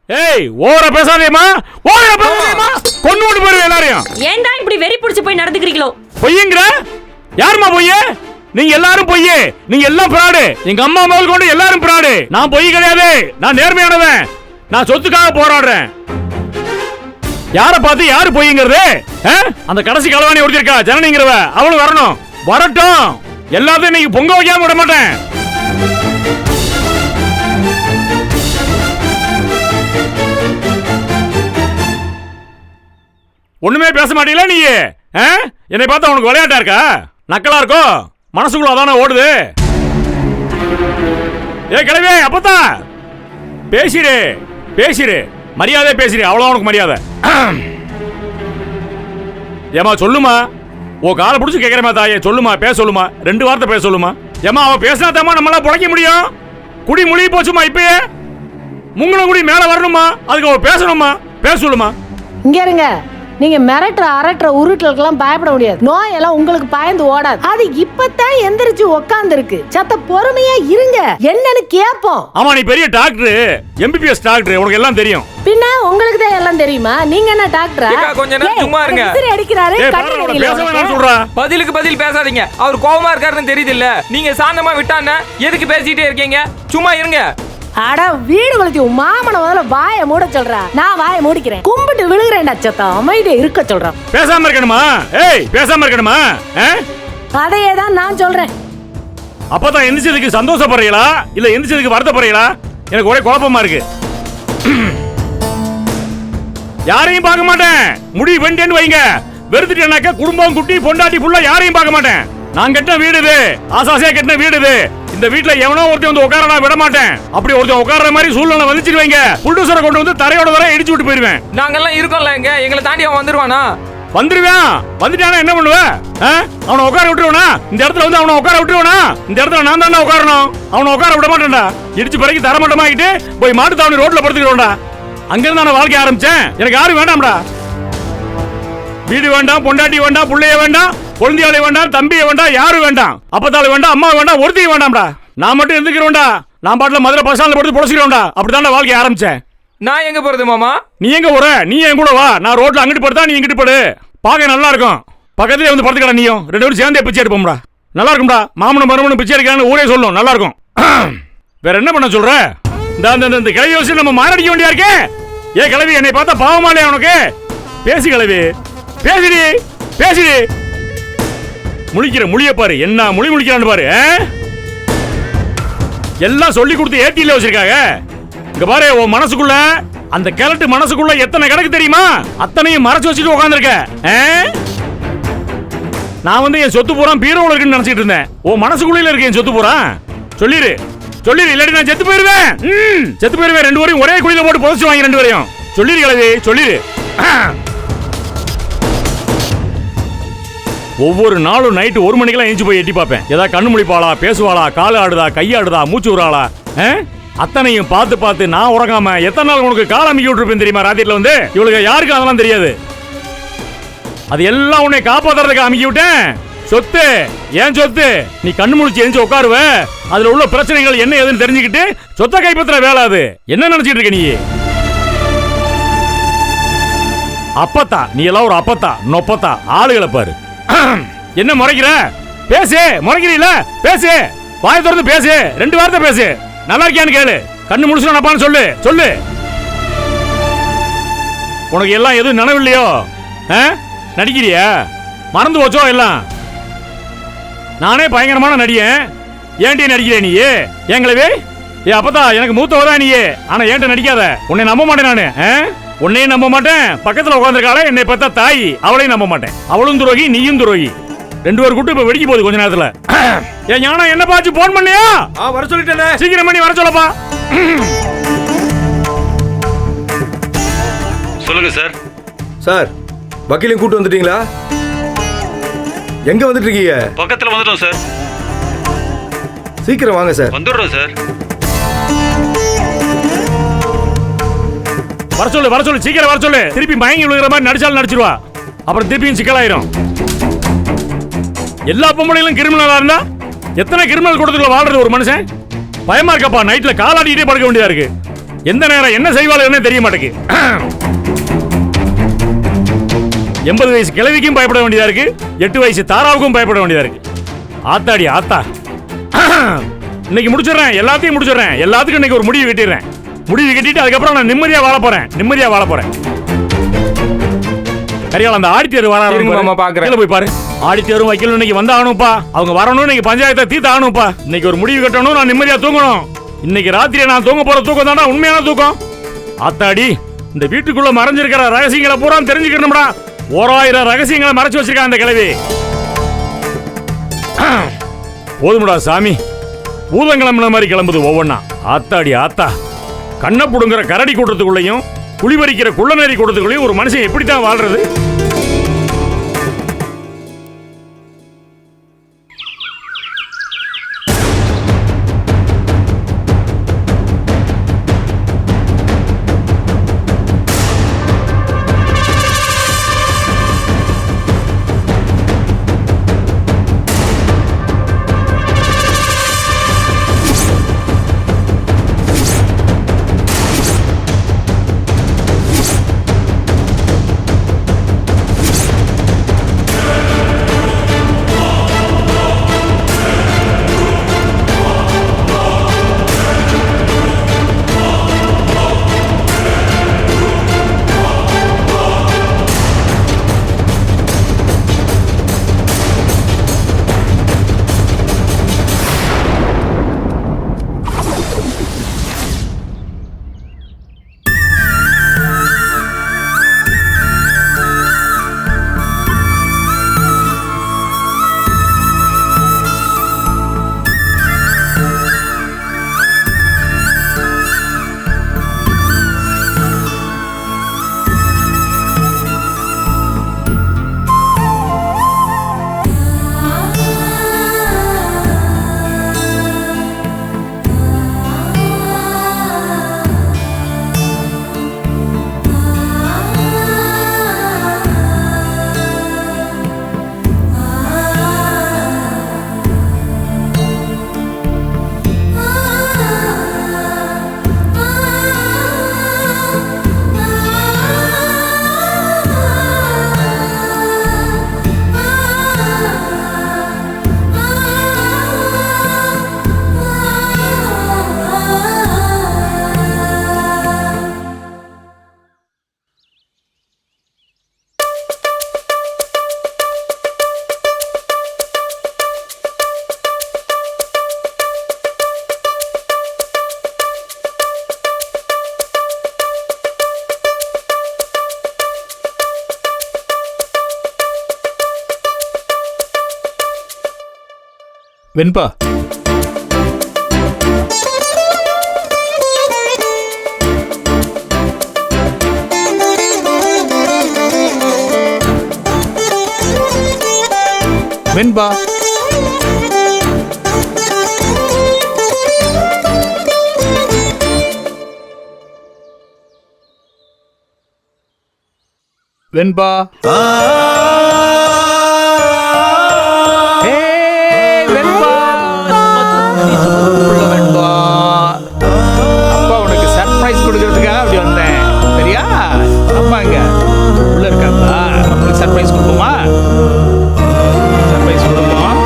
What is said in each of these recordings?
ஏய் ஓவரா பேசாதேமா, ஓவரா பேசாதேமா, கொன்னு விட்டு போயிரு எல்லாரையும். ஏன்டா இப்படி வெறி பிடிச்சு போய் நடந்துக்கிறீங்களோ? பொய்யுங்கற? யாருமா பொய்யே? நீங்க எல்லாரும் பொய்யே, நீங்க எல்லாம் பிராடு. எங்க அம்மா முதல் கொண்டு எல்லாரும் பிராடு. நான் பொய் கிடையாது, நான் நேர்மையானவன். நான் சொத்துக்காக போராடுறேன். யாரை பார்த்து யாரு பொய்ங்கிறது? அந்த கடைசி களவாணி ஒருத்தி இருக்கா ஜனனிங்கிறவ, அவளும் வரணும். வரட்டும், எல்லாத்தையும் இன்னைக்கு பொங்க வைக்காம விட மாட்டேன். ஒண்ணுமே பேச மாட்டீங்களா நீ? என்னை பார்த்தா உனக்கு விளையாட்டா இருக்கா? நக்கலா இருக்கோ? மனசுக்குள்ள அதானே ஓடுது. ஏ கிழவே, அப்பத்தா பேசிடு பேசிடு, மரியாதை பேசிடு, அவ்வளவு உனக்கு மரியாதை. ஏமா சொல்லுமா, ஓ காலை பிடிச்சி கேட்கிறமா தாயே, சொல்லுமா, பேச சொல்லுமா, 2 வார்த்தை பேச சொல்லுமா. ஏமா அவ பேசினா தாமா நம்மளால பிழைக்க முடியும். குடி முழுகி போச்சுமா, இப்பயே முங்கன குடி மேல வரணுமா, அதுக்கு அவ பேசணுமா, பேச சொல்லுமா. இங்க இருங்க, நீங்க மிரட்டுற அரட்டுற உருட்டலுக்கெல்லாம் பயப்பட முடியாது. நோயெல்லாம் உங்களுக்கு பயந்து ஓடாது. அது இப்பதான் எந்திரிச்சு உட்கார்ந்து இருக்கு. சத்த பொறுமையா இருங்க, என்னன்னு கேப்போம். ஆமா நீ பெரிய டாக்டர், எம்பிபிஎஸ் டாக்டர், உனக்கு எல்லாம் தெரியும். பின்ன உங்களுக்கு தான் எல்லாம் தெரியுமா? நீங்க என்ன டாக்டரா? கொஞ்ச நேரம் சும்மா இருங்க. அடிக்கிறாரு, பதிலுக்கு பதில் பேசாதீங்க. அவர் கோவமா இருக்காருன்னு தெரியுது இல்ல? நீங்க சாந்தமா விட்டானே எதுக்கு பேசிட்டே இருக்கீங்க? சும்மா இருங்க. அட வீடு கொளுத்தி மாமன முதல்ல வாயை மூட சொல்றா. நான் வாயை மூடிக்கிறேன். கும்பிட்டு விழுகிறேன்டா சத்தம். அமைதியா இருக்க சொல்றேன். பேசாம இருக்கணுமா? ஏய் பேசாம இருக்கணுமா? அதையே தான் நான் சொல்றேன். அப்பதான் எந்திரிச்சதுக்கு சந்தோஷப்படுறீங்களா இல்ல எந்திரிச்சதுக்கு வருத்தப்படுறீங்களா? எனக்கு ஒரே குழப்பமா இருக்கு. யாரையும் பார்க்க மாட்டேன், முடிவு பண்ணிட்டேன்னு வைங்க. வெறுத்துட்டேனாக்க குடும்பம் குட்டி பொண்டாட்டி புள்ள யாரையும் பார்க்க மாட்டேன். நான் கட்டின வீடு இது, ஆசாசியா கட்டின வீடு இது. இந்த வீட்டுல எவனோ ஒருத்தன் வந்து உட்கார நான் விட மாட்டேன். அப்படி ஒருத்தன் உட்கார்ற மாதிரி சூழ்நிலை வந்துச்சு வைங்க, புல்டோசரை கொண்டு வந்து தரையோட வர இடிச்சு விட்டு போயிருவேன். நாங்கெல்லாம் இருக்கோம்ல, எங்களை தாண்டி அவன் வந்துருவானா? வந்துருவேன். வந்துட்டானா என்ன பண்ணுவேன்? அவனை உட்கார விட்டுருவனா? இந்த இடத்துல வந்து அவனை உட்கார விட்டுருவனா? இந்த இடத்துல நான் தானே உட்காரணும், அவனை உட்கார விட மாட்டேன்டா. இடிச்சு பிறகு தரமட்டமாக்கிட்டு போய் மாட்டு தாவணி ரோட்ல படுத்துக்கிறோம்டா. அங்கிருந்து நான் வாழ்க்கை ஆரம்பிச்சேன். எனக்கு யாரும் வேண்டாம்டா. வீடு வேண்டாம், பொண்டாட்டி வேண்டாம், பிள்ளைய வேண்டாம், குழந்தையாளை வேண்டாம், தம்பியை வேண்டாம், யாரும் வேண்டாம், அப்பத்தாளை வேண்டாம், அம்மா வேண்டாம், ஒருத்தையும் வேண்டாம்டா. நான் மட்டும் இருந்துக்கிறோம்டா. நான் பாட்டுல மதுரை பஸ் ஸ்டாண்ட்ல படுத்து பொழைச்சிக்கிறோம்டா. அப்படிதான் வாழ்க்கை ஆரம்பிச்சேன். நான் எங்க போறது மாமா? நீ எங்க போற? நீ என் கூட வா. நான் ரோட்ல அங்கிட்டு படுத்தா நீ இங்கிட்டு படு. பார்க்க நல்லா இருக்கும். பக்கத்துலயே வந்து படுத்துக்கடா. நீயும் 2 பேரும் சேர்ந்தே பிச்சை எடுப்போம்டா. நல்லா இருக்கும்டா. மாமனும் மருமனும் பிச்சை எடுக்கிறான்னு ஊரே சொல்லும். நல்லா இருக்கும். வேற என்ன பண்ண சொல்ற? இந்த கிளவி வச்சு நம்ம மாரடிக்க வேண்டியா இருக்கே. ஏ கிளவி, என்னை பார்த்தா பாவமா இல்லையா உனக்கு? பேசி கிளவி, பேசிடி பேசிடி. முழிக்கிற முழிய பாரு, என்ன முழி முழிக்கிறான்னு பாரு. எல்லாம் சொல்லி கொடுத்து ஏத்தில வச்சிருக்காங்க. இங்க பாரு, உன் மனசுக்குள்ள அந்த கிழட்டு மனசுக்குள்ள எத்தனை கிடக்கு தெரியுமா? அத்தனையும் மறைச்சு வச்சுட்டு உட்கார்ந்துருக்க. நான் வந்து என் சொத்து பூரா பீரோல இருக்குன்னு நினைச்சிட்டு இருந்தேன். உன் மனசுக்குள்ள இருக்கு என் சொத்து பூரா. சொல்லிரு சொல்லிரு, இல்லாட்டி நான் செத்து போயிருவேன். செத்து போயிருவேன். 2 பேரையும் ஒரே குழியில போட்டு புதைச்சு வாங்கி 2 பேரையும். சொல்லிரு கிழவி, சொல்லிரு. ஒவ்வொரு நாளும் நைட்டு 1 மணிக்கெல்லாம் எழுந்து போய் எட்டி பார்ப்பேன். ஏதாவது கண்ணு முழிப்பாளா, பேசுவாளா, கால் ஆடுதா, கையாடுதா, மூச்சு விடுறாளா, அத்தனையும் பார்த்து பார்த்து நான் உறங்காம எத்தனை நாள் உனக்கு கால் அமைக்கி விட்டுருப்பேன் தெரியுமா? ராத்திரில வந்து இவளுக்கு யாருக்கும் அதெல்லாம் தெரியாது. அது எல்லாம் உன்னை காப்பாத்துறதுக்கு அமைக்கி விட்டேன். சொத்து ஏன் சொத்து? நீ கண்ணு முழிச்சு எழுந்து உட்காருவ. அதுல உள்ள பிரச்சனைகள் என்ன ஏதுன்னு தெரிஞ்சுக்கிட்டு சொத்தை கைப்பற்ற வேலை. அது என்ன நினைச்சிட்டு இருக்க நீ? அப்பத்தா நீ எல்லாம் ஒரு அப்பத்தா நொப்பத்தா. ஆளுகளை பாரு. என்ன முறைக்கிற? பேசு. முறைக்கிறீல? பேசு. வாயை திறந்து பேசு. 2 வார்த்தை பேசு. நல்லா இருக்கியான்னு கேளு. கண்ணு முடிச்சு நப்பான்னு சொல்லு. சொல்லு. உனக்கு எல்லாம் எதுவும் நினைவில்லையோ? நடிக்கிறியா? மறந்து போச்சோ எல்லாம்? நானே பயங்கரமான நடிகன். ஏன்டி நடிக்கிற நீ? எங்களவே அப்பதா எனக்கு மூத்தவதா நீ. ஆனா ஏன்ட்ட நடிக்காத. உன்னை நம்ப மாட்டேன் நானு. உன்னையும் நம்ப மாட்டேன். பக்கத்துல உட்காந்துருக்காளே என்னை பார்த்தா தாய், அவளையும் நம்ப மாட்டேன். அவளும் துரோகி, நீயும் துரோகி. 2 பேர் கூட்டு இப்ப வெடிக்க போகுது கொஞ்ச நேரத்துல. ஏன் ஞானம் என்ன பாச்சு போன் பண்ணியா? வர சொல்லிட்டேன். சீக்கிரம் பண்ணி வர சொல்லப்பா. சொல்லுங்க சார். சார், வக்கீலையும் கூட்டு வந்துட்டீங்களா? எங்க வந்துட்டு இருக்கீங்க? பக்கத்துல வந்துட்டோம் சார். சீக்கிரம் வாங்க சார். வந்துடுறோம் சார். வர சொல்லு சீக்கிரம் வர சொல்லு. திருப்பி மயங்கி விழுகிற மாதிரி நடிச்சாலும் நடிச்சிருவா. அப்புறம் திருப்பியும் சிக்கலாயிரும். எல்லா பொம்பளைகளும் கிரிமினலா இருந்தா எத்தனை கிரிமினல் கூட்டத்துக்குள்ள வாழ்றது ஒரு மனுஷன்? பயமா இருக்கப்பா. நைட்ல காலாடிட்டே படுக்க வேண்டியதா இருக்கு. எந்த நேரம் என்ன செய்வாள் தெரிய மாட்டேங்குது. 80 வயசு கிழவிக்கும் பயப்பட வேண்டியதா இருக்கு, 8 வயசு தாராவுக்கும் பயப்பட வேண்டியதா இருக்கு. ஆத்தாடி ஆத்தா. இன்னைக்கு முடிச்சிடுறேன், எல்லாத்தையும் முடிச்சிடுறேன். எல்லாத்துக்கும் இன்னைக்கு ஒரு முடிவு கட்டிடுறேன். முடிவு கட்டிட்டு அதுக்கப்புறம் நான் நிம்மதியா வாழ போறேன். கரியால அந்த ஆடிட்டர் வராங்க, போய் பாரு. ஆடிட்டரும் வைக்கலும் இன்னைக்கு வந்தாகணும்ப்பா. அவங்க வரணும், இன்னைக்கு பஞ்சாயத்தை தீர்த்து ஆகணும்ப்பா. இன்னைக்கு ஒரு முடிவு கட்டணும், நான் நிம்மதியா தூங்கணும். இன்னைக்கு ராத்திரியை நான் தூங்க போற தூக்கம் தானே உண்மையான தூக்கம். ஆத்தாடி, இந்த வீட்டுக்குள்ள மறைஞ்சிருக்கிற ரகசியங்களை பூரா தெரிஞ்சுக்கணும்டா. 1000 ரகசியங்களை மறைச்சு வச்சிருக்கான் அந்த கிழவி. போதுமுடா சாமி, பூதம் கிளம்புன மாதிரி கிளம்புது ஒவ்வொன்னா. ஆத்தாடி ஆத்தா, கண்ணை புடுங்குற கரடி கூட்டத்துக்குள்ளேயும் குளிபறிக்கிற குள்ளநரி கூட்டத்துக்குள்ளேயும் ஒரு மனுஷன் எப்படித்தான் வாழ்றது? வெண்பா, வெண்பா, வெண்பா, அப்பா உனக்கு சர்ப்ரைஸ் கொடுக்கறதுக்காக அப்படி வந்தேன். சரியா? அம்மா இங்க உள்ள இருக்காங்களா? உங்களுக்கு சர்ப்ரைஸ் கொடுப்போமா? சர்ப்ரைஸ் கொடுப்போம்.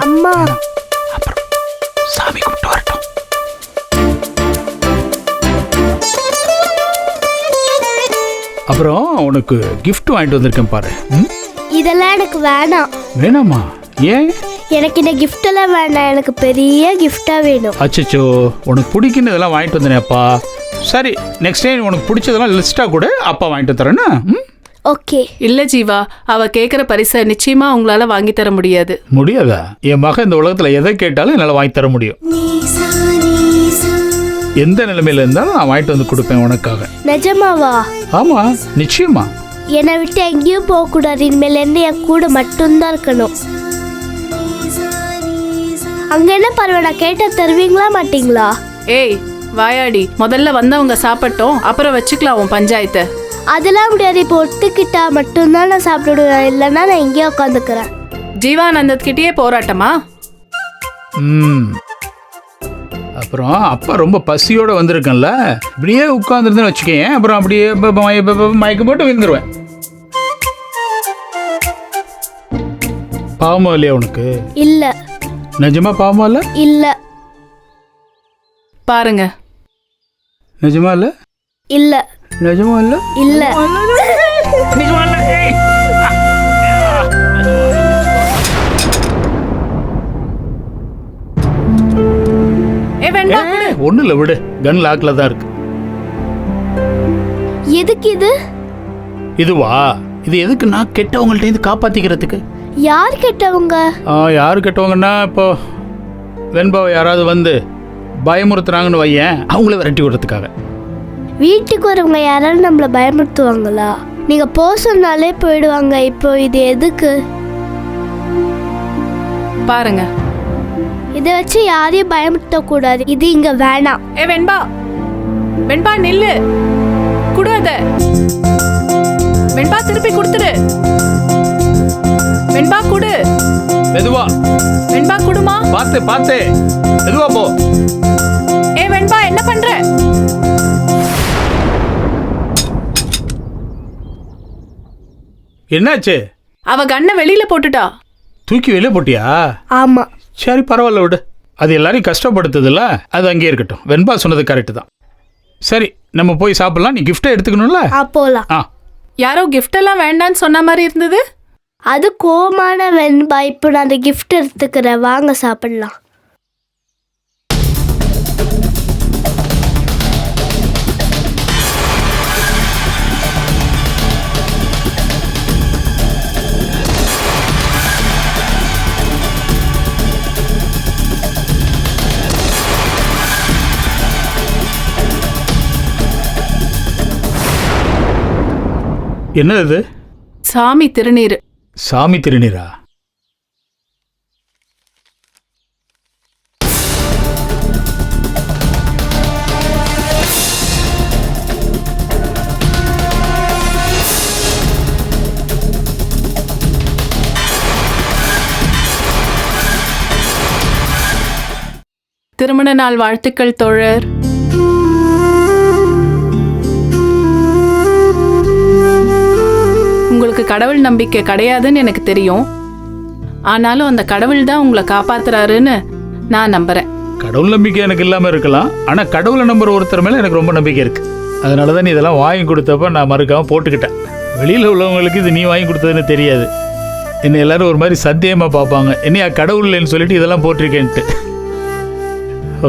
அம்மா, அப்புறம் சாமி கூப்பிட்டு வரட்டும். அப்புறம் உனக்கு gift வாங்கிட்டு வந்திருக்கேன் பாரு. இதெல்லாம் எனக்கு வேணாம். வேணாமா? ஏன்? எனக்கு இந்த கிஃப்ட் எல்லாம் வேண்டாம், எனக்கு பெரிய கிஃப்டா வேணும். அச்சச்சோ, உனக்கு பிடிக்குன்னு இதெல்லாம் வாங்கிட்டு வந்தேனேப்பா. சரி, நெக்ஸ்ட் டைம் உனக்கு பிடிச்சதெல்லாம் லிஸ்ட்டாக கூட அப்பா வாங்கிட்டு தரேன்னா? ஓகே. இல்ல ஜீவா, அவ கேக்குற பரிசை நிச்சயமா உங்களால வாங்கி தர முடியாது. முடியாதா? என் மகன் இந்த உலகத்துல எதை கேட்டாலும் என்னால வாங்கி தர முடியும். எந்த நிலைமையில இருந்தாலும் நான் வாங்கிட்டு வந்து கொடுப்பேன் உனக்காக. நிஜமாவா? ஆமா, நிச்சயமா. என்னை விட்டு எங்கேயும் போக கூடாது. இனிமேல இருந்து என் கூட மட்டும்தான் இருக்கணும். அங்க என்ன பரவாயில்ல, கேட்டா தருவீங்களா மாட்டீங்களா? ஏய் வாயாடி, முதல்ல வந்தவங்க சாப்பிட்டோம், அப்புறம் வச்சுக்கலாம் உன் பஞ்சாயத்தை. அதெல்லாம் முடியாது. இப்போ ஒத்துக்கிட்டா மட்டும்தான் நான் சாப்பிடுவேன், இல்லைன்னா நான் எங்கேயோ உட்காந்துக்கிறேன். ஜீவானந்தத்கிட்டயே போராட்டமா? அப்புறம் அப்பா ரொம்ப பசியோட வந்திருக்கேன்ல, இப்படியே உட்காந்துருந்தேன்னு வச்சுக்கேன், அப்புறம் அப்படியே மயக்கம் போட்டு விழுந்துருவேன். பாவமா இல்லையா உனக்கு? இல்ல. நிஜமா பாவமா இல்ல? இல்ல. பாருங்க. நிஜமா இல்ல? இல்ல. நிஜமா இல்ல? இல்ல. நிஜமா இல்ல? ஒண்ணு இல்ல, விடு. கன் லாக்ல தான் இருக்கு. எதுக்கு இது? இதுவா? இது எதுக்கு? நான் கெட்டவங்கள்ட்ட இருந்து காப்பாத்திக்கிறதுக்கு. யார் கெட்டவங்க? யாரு கெட்டவங்கன்னா, இப்போ வெண்பாவை யாராவது வந்து பயமுறுத்துறாங்கன்னு வையேன், அவங்கள விரட்டி விடுறதுக்காக. வீட்டுக்கு வரவங்க யாராவது நம்மள பயமுறுத்துவாங்களா? நீங்க போ சொன்னாலே போயிடுவாங்க. இப்போ இது எதுக்கு? பாருங்க, இதை வச்சு யாரையும் பயமுறுத்த கூடாது. இது இங்க வேணாம். வெண்பா, வெண்பா நில்லு. குடு அத. வெண்பா திருப்பி கொடுத்துடு. வெண்பா குடு. மெதுவா. வெண்பா குடுமா. பாத்து பாத்து மெதுவா போ. வெண்பா என்ன பண்ற? என்னாச்சு? அவ கண்ணை வெளியில போட்டுட்டா. தூக்கி வெளியே போட்டியா? ஆமா. சரி, பரவாயில்ல, விடு. அது எல்லாரையும் கஷ்டப்படுத்துதுல்ல, அது அங்கேயே இருக்கட்டும். வெண்பா சொன்னது கரெக்டு தான். சரி, நம்ம போய் சாப்பிடலாம். நீ கிஃப்டை எடுத்துக்கணும்ல? போலாம். யாரோ கிஃப்ட் எல்லாம் வேண்டான்னு சொன்ன மாதிரி இருந்தது. அது கோமான வெண்பா. இப்போ நான் அந்த கிஃப்ட் எடுத்துக்கிறேன். வாங்க சாப்பிடலாம். என்னது இது? சாமி திருநீர். சாமி திருநீரா? திருமண நாள் வாழ்த்துக்கள் தோழர். உங்களுக்கு கடவுள் நம்பிக்கை கிடையாதுன்னு எனக்கு தெரியும். ஆனாலும் அந்த கடவுள் தான் உங்களை காப்பாத்துறாருன்னு நான் நம்புறேன். கடவுள் நம்பிக்கை எனக்கு இல்லாம இருக்கலாம், ஆனா கடவுளை நம்புற ஒருத்தர் மேல எனக்கு ரொம்ப நம்பிக்கை இருக்கு. அதனாலதான் நீ இதெல்லாம் வாங்கி கொடுத்தப்ப நான் மறுக்காம போட்டுக்கிட்டேன். வெளியில உள்ளவங்களுக்கு இது நீ வாங்கி கொடுத்ததுன்னு தெரியாது. என்னை எல்லாரும் ஒரு மாதிரி சந்தேகமா பார்ப்பாங்க, என்னையா கடவுள் இல்லைன்னு சொல்லிட்டு இதெல்லாம் போட்டிருக்கேன்ட்டு.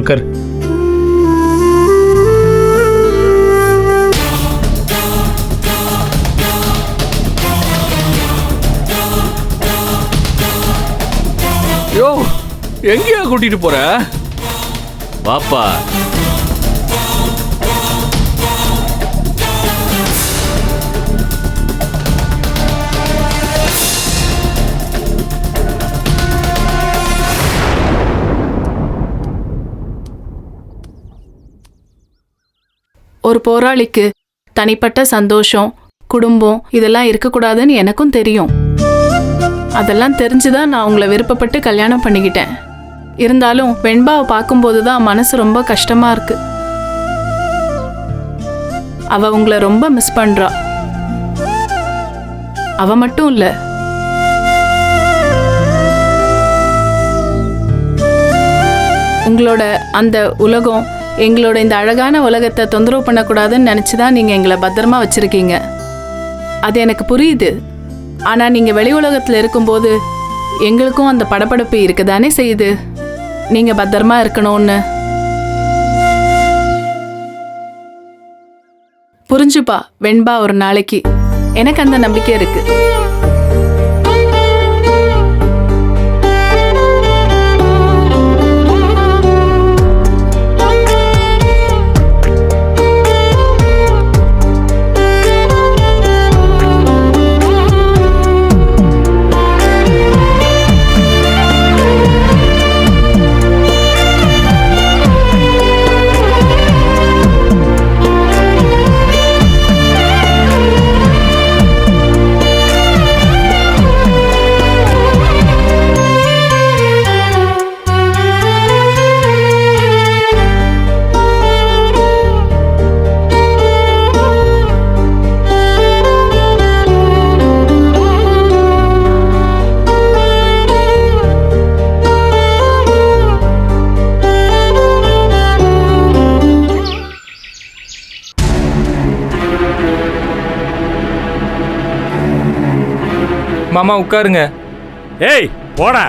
ஓகே. யோ, எங்கேயா கூட்டிட்டு போற? பாப்பா, ஒரு போராளிக்கு தனிப்பட்ட சந்தோஷம், குடும்பம் இதெல்லாம் இருக்கக்கூடாதுன்னு எனக்கும் தெரியும். அதெல்லாம் தெரிஞ்சுதான் நான் உங்களை விருப்பப்பட்டு கல்யாணம் பண்ணிக்கிட்டேன். இருந்தாலும் வெண்பாவை பார்க்கும்போது தான் மனசு ரொம்ப கஷ்டமா இருக்கு. அவ உங்களை ரொம்ப மிஸ் பண்றா. அவ மட்டும் இல்ல, உங்களோட அந்த உலகம், எங்களோட இந்த அழகான உலகத்தை தொந்தரவு பண்ணக்கூடாதுன்னு நினைச்சுதான் நீங்க எங்களை பத்திரமா வச்சிருக்கீங்க. அது எனக்கு புரியுது. ஆனா நீங்க வெளி உலகத்துல இருக்கும்போது எங்களுக்கும் அந்த படபடப்பு இருக்குதானே செய்யுது. நீங்க பத்திரமா இருக்கணும்னு. புரிஞ்சுப்பா வெண்பா ஒரு நாளைக்கு. எனக்கு அந்த நம்பிக்கை இருக்கு. மாமா உட்காருங்க. ஏய் போடா,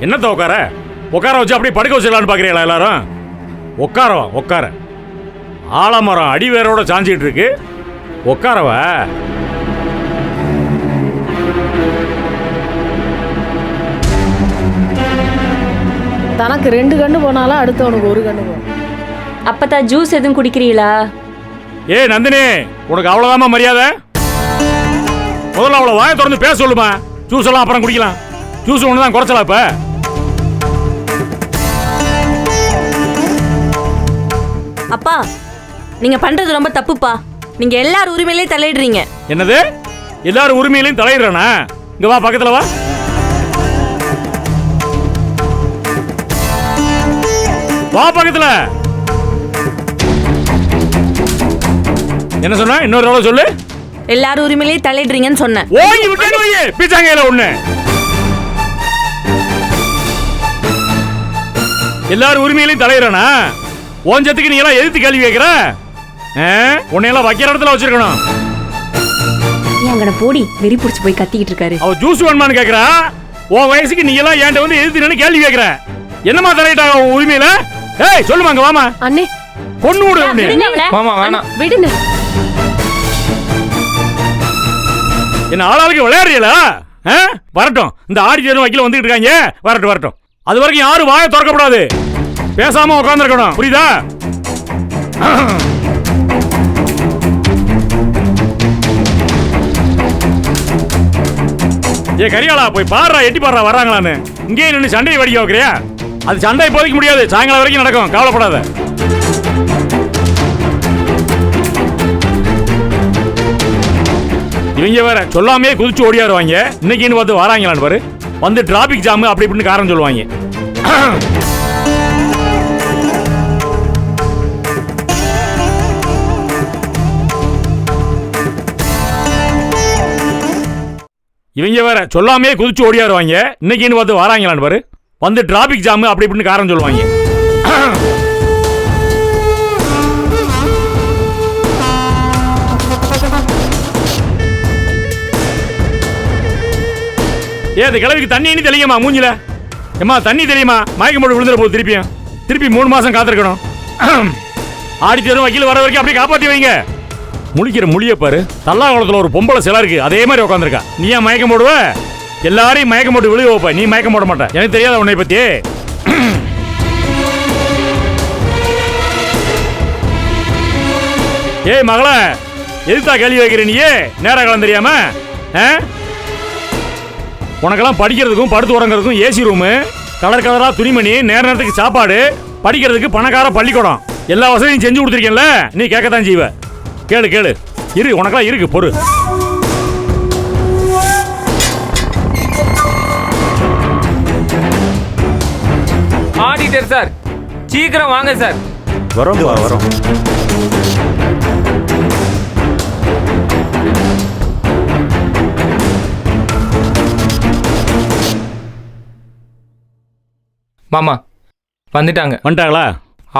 என்னத்த உட்கார வச்சு அப்படியே படுக்க வச்சிடலான்னு பார்க்குறீங்களா எல்லாரும்? உட்கார ஆலமரம் அடிவேரோட சாஞ்சிட்டு இருக்கு, உட்காரவ. தனக்கு 2 கண்ணு போனாலும் அடுத்தவனுக்கு 1 கண்ணு போகும். அப்பத்தா ஜூஸ் எதுவும் குடிக்கிறீங்களா? ஏய் நந்தினி, உனக்கு அவ்வளோதாம்மா மரியாதை? முதல்ல அவ்வளோ வாயை திறந்து பேச சொல்லுமா. ஜூஸ் எல்லாம் அப்புறம் குடிக்கலாம். ஜூஸ் ஒன்று தான் குறைச்சலா இப்ப? அப்பா, நீங்க பண்றது ரொம்ப தப்புப்பா. நீங்க எல்லார் உரிமையிலேயே தலையிடுறீங்க. என்னது? எல்லாரும் உரிமையிலையும் தலையிடுறானா? இங்க வா, பக்கத்துல வா. வா பக்கத்துல. என்ன சொன்ன? இன்னொரு தடவை சொல்லு. எல்லார் உரிமையிலேயே தலையிடுறீங்கன்னு சொன்னேன். ஓங்கி விட்டு வையே பீச்சாங்கையில ஒண்ணு. எல்லாரும் உரிமையிலையும் தலையிறானா? ஓஞ்சத்துக்கு நீ எல்லாம் எதிர்த்து கேள்வி கேட்கிற? உன்னையெல்லாம் வைக்கிற இடத்துல வச்சிருக்கணும். அங்கன போடி, வெறி புடிச்சு போய் கத்திக்கிட்டு இருக்காரு. அவ ஜூஸ் வேணுமான்னு கேக்குறா. உன் வயசுக்கு நீ எல்லாம் என்கிட்ட வந்து எதிர்த்து கேள்வி கேட்கிற. என்னமா தலையிட்டா உன் உரிமையில? ஏய் சொல்லுமா, அங்க வாமா. அண்ணே கொன்னு விடு. மாமா வேணாம். விடுங்க. என்ன ஆளாளுக்கு விளையாடுறீங்களா? வரட்டும், இந்த ஆடிட்டரும் வக்கீல வந்துட்டு இருக்காங்க. வரட்டும். அது வரைக்கும் யாரும் வாயை திறக்கப்படாது. பேசாம உட்கார்ந்துருக்கணும், புரியுதா? ஏ கரியாளா, போய் பாடுறா, எட்டி பாடுறா வர்றாங்களான்னு. இங்கே நின்று சண்டையை வடிக்க வைக்கிறியா? அது சண்டை இப்போதைக்கு முடியாது, சாயங்காலம் வரைக்கும் நடக்கும், கவலைப்படாத. இவங்க வேற சொல்லாமே குதிச்சு ஓடியாருவாங்க. இன்னைக்குன்னு பார்த்து வராங்களான்னு பாரு. வந்து டிராபிக் ஜாம் அப்படி இப்படின்னு காரணம் சொல்லுவாங்க. இவங்க வேற சொல்லாமே குதிச்சு ஓடியாருவாங்க. இன்னைக்குன்னு பார்த்து வராங்களான்னு பாரு. வந்து டிராபிக் ஜாம் அப்படி இப்படின்னு காரணம் சொல்லுவாங்க. அது கிழவிக்கு தண்ணி இனி தெளியமா மூஞ்சில? ஏமா தண்ணி தெரியுமா? மயக்கம் போட்டு விழுந்துற போது திருப்பி 3 மாசம் காத்திருக்கணும். ஆடிட்டரும் வக்கீல் வர வரைக்கும் அப்படியே காப்பாற்றி வைங்க. முழிக்கிற மொழிய பாரு. தல்லா குளத்துல ஒரு பொம்பளை சிலை இருக்கு, அதே மாதிரி உட்காந்துருக்கா. நீ ஏன் மயக்கம் போடுவ? எல்லாரையும் மயக்கம் போட்டு விழுக வைப்ப, நீ மயக்கம் போட மாட்ட. எனக்கு தெரியாத உன்னை பத்தி. ஏய் மகள, எதுத்தா கேள்வி வைக்கிற நீயே நேர காலம் தெரியாம? உனக்கெல்லாம் படிக்கிறதுக்கும் படுத்து உறங்கிறதுக்கும் ஏசி ரூமு, கலரா துணிமணி, நேரத்துக்கு சாப்பாடு, படிக்கிறதுக்கு பணக்கார பள்ளிக்கூடம், எல்லா வசதியும் செஞ்சு கொடுத்துருக்கேன்ல. நீ கேட்கத்தான் செய்வ. கேளு இரு, உனக்கெல்லாம் இருக்கு பொறு. ஆடிட்டர் சார், சீக்கிரம் வாங்க சார். வரோம். மாமா வந்துட்டாங்களா?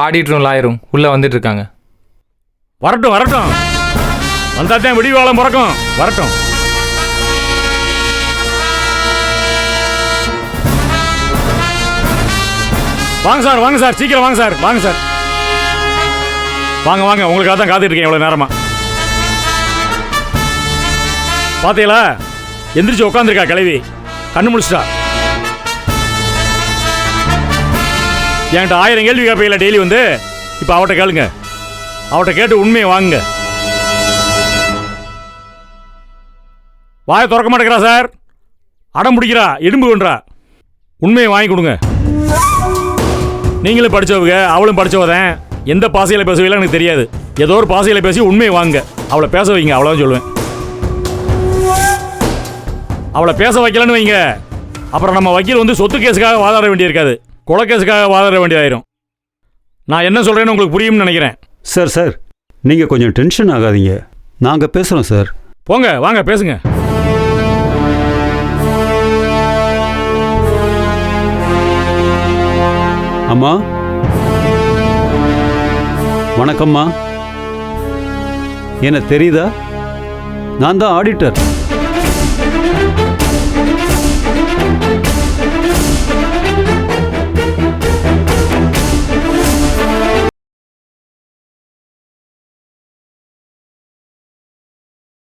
ஆடிட்டரும் லாயரும் உள்ள வந்துட்டு இருக்காங்க. வரட்டும் வந்தாத்தான் விடிவாளம் பிறக்கும். வரட்டும். வாங்க சார் சீக்கிரம் வாங்க சார். வாங்க உங்களுக்காக தான் காத்துட்டு இருக்கேன் இவ்வளவு நேரமா. பாத்தீங்களா, எந்திரிச்சு உட்காந்துருக்கா கிழவி, கண்ணு முடிச்சிட்டா. என்கிட்ட 1000 கேள்வி கேட்பீங்களா டெய்லி வந்து? இப்ப அவட்ட கேளுங்க, அவட்ட கேட்டு உண்மையை வாங்குங்க. வாயை திறக்க மாட்டேங்கிறா சார், அடம் பிடிக்கிறா, இடும்பு பண்றா. உண்மையை வாங்கி கொடுங்க. நீங்களும் படிச்சவங்க, அவளும் படிச்சவதான். எந்த பாசையில பேசுவீங்களா எனக்கு தெரியாது. ஏதோ ஒரு பாசையில பேசி உண்மையை வாங்க. அவளை பேச வைங்க, அவ்வளவுதான் சொல்லுவேன். அவளை பேச வைக்கலன்னு வைங்க, அப்புறம் நம்ம வக்கீல் வந்து சொத்து கேஸுக்காக வாதாட வேண்டியிருக்காது, கொலை கேஸுக்காக வாதாட வேண்டியதாயிரும். நான் என்ன சொல்றேன்னு உங்களுக்கு புரியும்னு நினைக்கிறேன். சார் நீங்கள் கொஞ்சம் டென்ஷன் ஆகாதீங்க, நாங்கள் பேசுகிறோம் சார். போங்க, வாங்க பேசுங்க. அம்மா வணக்கம்மா. என்ன தெரியுதா? நான் தான் ஆடிட்டர்.